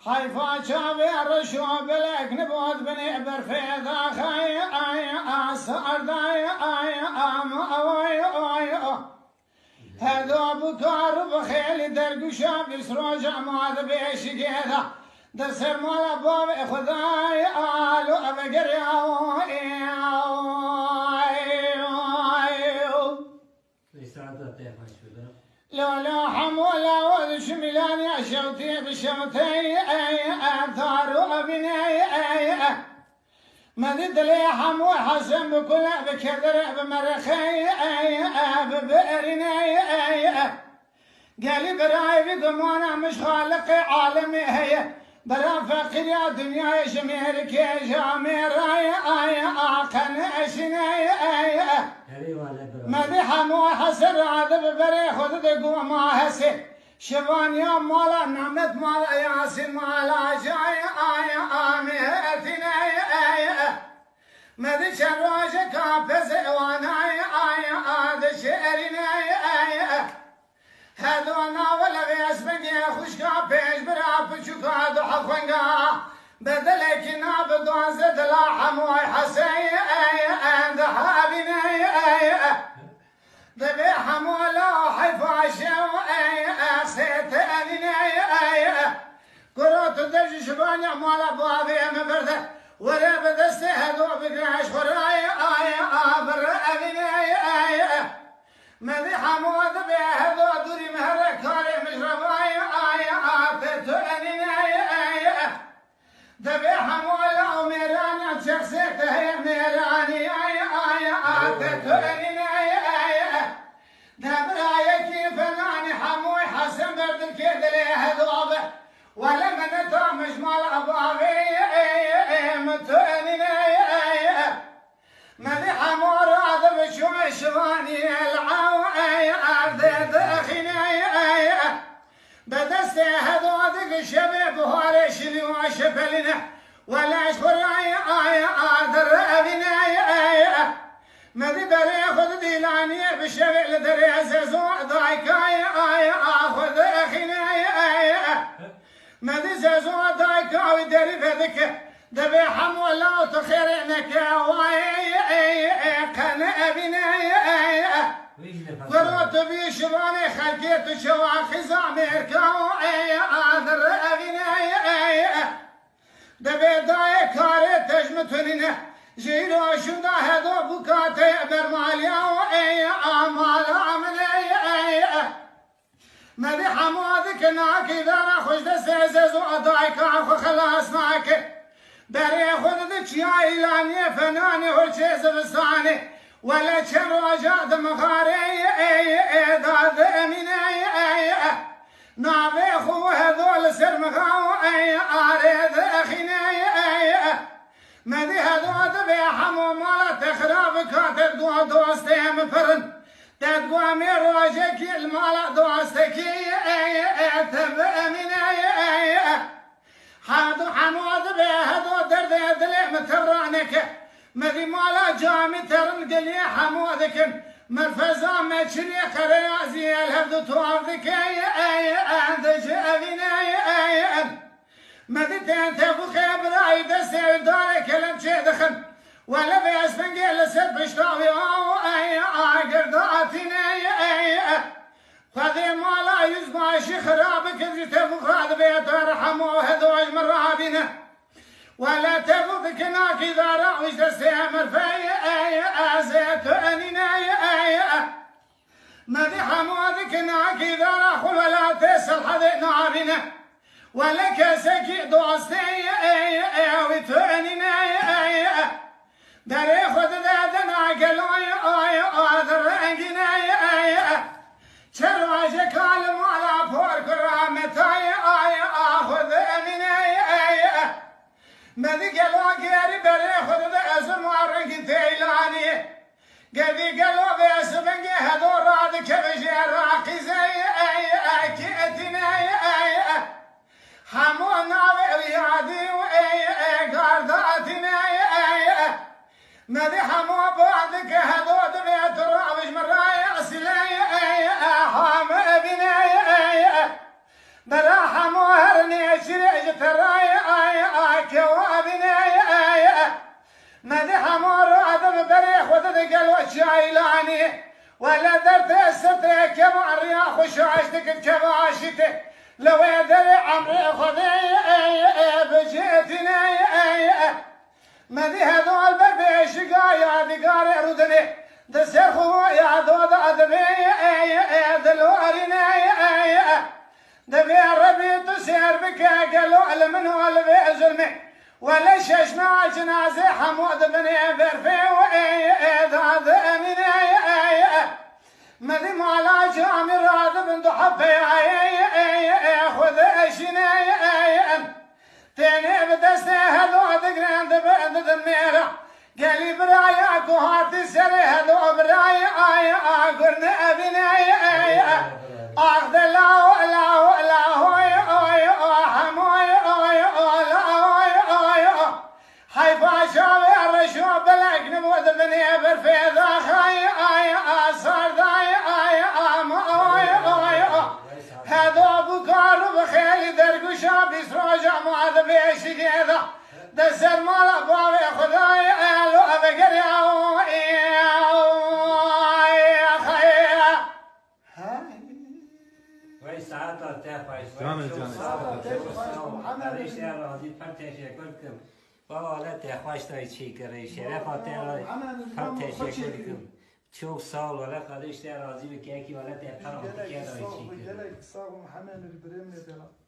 حيفا شابير شوب لك نبوت بني برفيضة خي أسعر داي هذا بكار بخيل درقشا بسروج عماد بيش كذا دسر مالا باب خداي آلو أبقر لولا حمولا والشملان يا شوتي بشوتي أثار أبني مدد لي حمو حسن بكل بكدر بمرخي ببئرني قالي براي بضمانة مش خالق عالمي هي برا فقير يا دنيا شميرك يا جامير آقن أشني مدي حمو حسن عذب بري خذ دقو ما هسي شبان يا مالا نعمت مالا ياسين مالا جاي آمهتنا مدي شراج كافز واناي آد شعرنا هذونا ولا بيسبني خوشكا بيش برا بشوكا دو حفنقا بدلك ناب دوازد لا حموي حسي ذهابنا ذبي حمولا حفاشا سيت أذنا كرات الدج شبانيا مالا بابي مبرده ولا بدست هذو بقراش خراي بر أذنا مذي حمود بهذو دوري مهرك كاري مشرباي تتأذنا ذبي حمولا وميرانا شخصيت هي ميراني تتأذنا دبرايا كيف ناني حموي حسن برد الكيد ليه ذوبه ولا من تامش مال أبابي متأنيني مذي حمور هذا بشوي شواني العوي أرض دخيني بدست هذوذك الشباب هاري شلي وشبلنا ولا شخراي أدر أبناي مدي بري خذ ديلاني بشبع لدري عزيزو ضايكاي اخذ اخيناي مدي زيزو ضايكاي دري فدك دبي حمولا وتخيرنك واي كان ابناي قرات بي شباني خلقيت شوا خزامي ركاو اذر ابناي دبي ضايكاري تجمتني جيلو شدا هذا بكاتي برماليا آمال عملي مدي حمادك ناكي دارا خوش دسيزز وأدايك عفو خلاصناك بري خذ يا إلاني فناني هرشيز بستاني ولا شراجة دمخاري داد أميني نابي خو هذول سرمخاو أريد أخيني مدي هذو دبي حمو مالا تخراب كاتب دو دوستي مفرن تدقوا ميروجك المالا دوستكي تبقى من حادو حمو دبي هذو درد دلي مترانك مدي مالا جامي ترن قلي حمو ذكن مرفزا مچني قريازي الهفدو توافك اندج ابناي مدي تنتفو خبراي دستي داري كلم شي دخن ولا بيسبن قيل سر بشراوي قرداتيني خذي مالا يزما شي خرابك تفو خاد بيت رحمو هذو مرابينه ولا تفو بكناك اذا راويش دستي مرفي ازيت انيني مدي حمودك ناك اذا راخل ولا تسل حذي نابينه ولك سكي دوستي وتانيني دري خذ ذاتنا قلوي آذر رنقني شرواجك عالم على فور كرامتاي آخذ أمني مذي قلوا قيري بري خذ ذاتنا ورنقتي لاني قذي قلوا بيسبنقي هذو رادك بشي راقي زي كئتني حمو ناوي ويادي قرداتنا مذي حمو بعدك هذو دبيت الرعوش مرايا سلاي حام ابني برا حمو هرني شريج ترى همار عدم بريخ ودد قلوة شايلاني ولا درت الستة كما الرياح وشاشتك بكباشته لو يدري عمري خذي بجيتني مذي هذول ببي شقايا دقاري ردني دسر خويا دود أدبي دلوريني دبي ربي تسير بك قالوا المن والبي زلمي ولا ششنا جنازة حمود بني برفي وإيداد أميني مذي مالا جامي راد بن دحفي خذ أشيني تاني بدستي هذو دقرين دبعد الميرة قالي برايك وهاتي سري هذو براي قرن أبني أخذ لا لا لا هوي حموي لا حيفا شاوي الرشو بلقن ودبني برفيضة خاي صار ذاي هذو بكار بخيل درقشا بيسروجا معذ بيش كذا دسر مالا بابي خداي لو أبقر يا خيا وای ساعت تفایش جامل ریش راضی پر تشکر کم بالا تخواش تای چی کردی شرف آتن پر تشکر کم چوب سال ولی خودش راضی به کی ولی تفرام کرد چی کرد